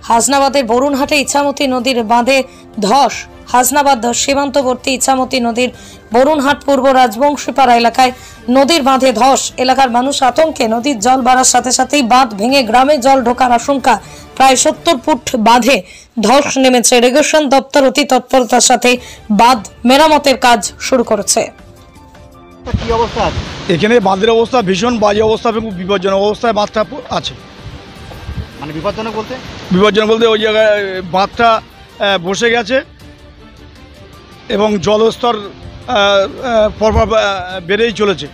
হাসনাবাদের বরুণহাটে ইছামতি নদীর বাঁধে ধস। হাসনাবাদ সীমান্তবর্তী ইছামতি নদীর বরুণহাট পূর্ব রাজবংশীপাড়া এলাকায় নদীর বাঁধে ধস। এলাকার মানুষ আতঙ্কে। নদীর জল বাড়ার সাথে সাথেই বাঁধ ভেঙে গ্রামে জল ঢোকার আশঙ্কা। প্রায় 70 ফুট বাঁধে ধস নেমেছে। ইরিগেশন দপ্তর অতি তৎপরতার সাথে বাঁধ মেরামতের কাজ শুরু করেছে। কি অবস্থা আছে এখানে? বাঁধের অবস্থা ভীষণ বাজে অবস্থা এবং বিপজ্জনক অবস্থায় বাঁধটা আছে। মানে বিপজ্জনক বলতে? বিপজ্জনক বলতে ওই জায়গায় বাঁধটা বসে গেছে এবং জলস্তর পরপর বেড়েই চলেছে।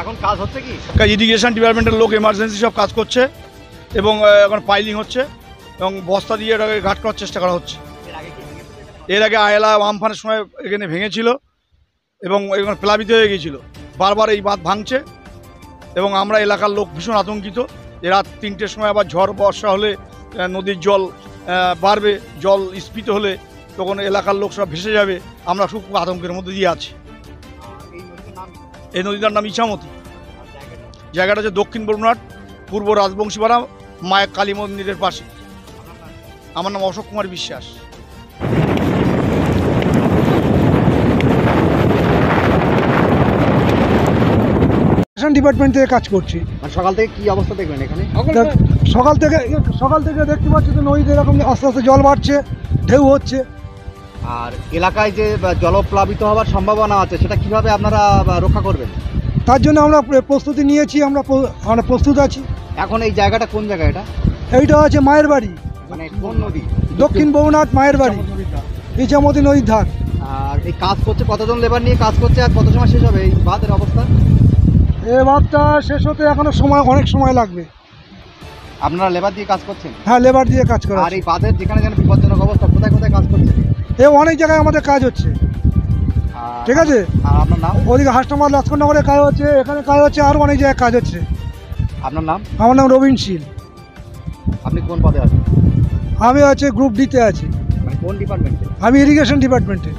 এখন কাজ হচ্ছে কি? ইরিগেশন ডিপার্টমেন্টের লোক এমার্জেন্সি সব কাজ করছে এবং এখন পাইলিং হচ্ছে এবং বস্তা দিয়ে এটাকে ঘাট করার চেষ্টা করা হচ্ছে। এর আগে আয়লা আমফানের সময় এখানে ভেঙেছিল এবং এখানে প্লাবিত হয়ে গিয়েছিল। বারবার এই বাঁধ ভাঙছে এবং আমরা এলাকার লোক ভীষণ আতঙ্কিত। রাত 3টের সময় আবার ঝড় বর্ষা হলে নদীর জল বাড়বে, জল স্ফীত হলে তখন এলাকার লোক সব ভেসে যাবে। আমরা খুব আতঙ্কের মধ্যে দিয়ে আছি। এই নদীটার নাম ইছামতি। জায়গাটা হচ্ছে দক্ষিণ বরুণহাট পূর্ব রাজবংশীপাড়া মায়ের কালী মন্দিরের পাশে। আমার নাম অশোক কুমার বিশ্বাস। ডিপার্টমেন্ট থেকে কাজ করছি। সকাল থেকে কি অবস্থা দেখবেন এখানে? সকাল থেকে দেখতে পাচ্ছি তো নদীতে এরকম আস্তে আস্তে জল বাড়ছে, ঢেউ হচ্ছে। আর এলাকায় যে জলপ্লাবিত হওয়ার সম্ভাবনা আছে সেটা কিভাবে আপনারা রক্ষা করবেন? তার জন্য আমরা প্রস্তুতি নিয়েছি, আমরা প্রস্তুত আছি। এখন এই জায়গাটা কোন জায়গা? এইটা আছে মায়ের বাড়ি, মানে কোন নদী? দক্ষিণ বরুণহাট মায়ের বাড়ি, ইছামতি নদীর ধার। আর এই কাজ করছে কতজন লেবার নিয়ে কাজ করছে আর কত সময় শেষ হবে এই বাঁধের অবস্থা? এই বাঁধটা শেষ হতে এখনো অনেক সময় লাগবে। আপনারা লেবার দিয়ে কাজ করছেন? হ্যাঁ, লেবার দিয়ে কাজ করা। আর এই বাঁধের যেখানে যেন বিপজ্জনক অবস্থা, কোথায় কোথায় কাজ করছেন? অনেক জায়গায় আমাদের কাজ হচ্ছে। ঠিক আছে। আর আপনার নাম? ওদিকে হাসনাবাদ লস্করনগরে কাজ হচ্ছে, এখানে কাজ হচ্ছে, আরও অনেক জায়গায় কাজ হচ্ছে। আপনার নাম? আমার নাম রবীন শীল। আপনি কোন পদে আছেন? আমি গ্রুপ ডিতে আছি। মানে কোন ডিপার্টমেন্টে? আমি ইরিগেশন ডিপার্টমেন্টে।